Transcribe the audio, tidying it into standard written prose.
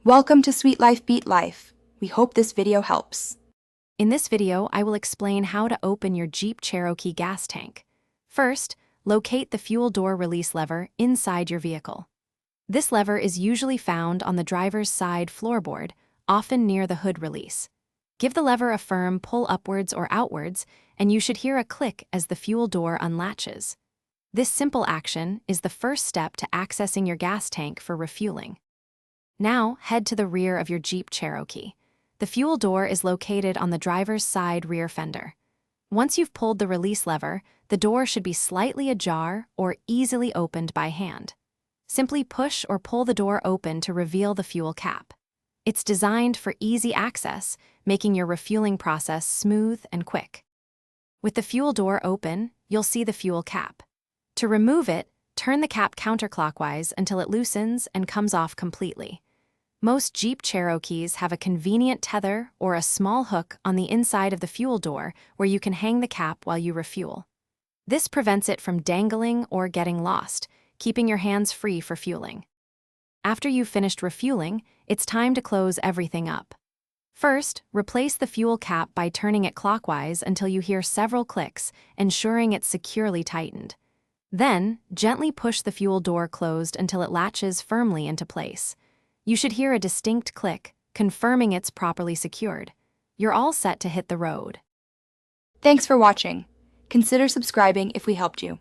Welcome to Sweet Life Beat Life. We hope this video helps. In this video, I will explain how to open your Jeep Cherokee gas tank. First, locate the fuel door release lever inside your vehicle. This lever is usually found on the driver's side floorboard, often near the hood release. Give the lever a firm pull upwards or outwards, and you should hear a click as the fuel door unlatches. This simple action is the first step to accessing your gas tank for refueling. Now, head to the rear of your Jeep Cherokee. The fuel door is located on the driver's side rear fender. Once you've pulled the release lever, the door should be slightly ajar or easily opened by hand. Simply push or pull the door open to reveal the fuel cap. It's designed for easy access, making your refueling process smooth and quick. With the fuel door open, you'll see the fuel cap. To remove it, turn the cap counterclockwise until it loosens and comes off completely. Most Jeep Cherokees have a convenient tether or a small hook on the inside of the fuel door where you can hang the cap while you refuel. This prevents it from dangling or getting lost, keeping your hands free for fueling. After you've finished refueling, it's time to close everything up. First, replace the fuel cap by turning it clockwise until you hear several clicks, ensuring it's securely tightened. Then, gently push the fuel door closed until it latches firmly into place. You should hear a distinct click, confirming it's properly secured. You're all set to hit the road. Thanks for watching. Consider subscribing if we helped you.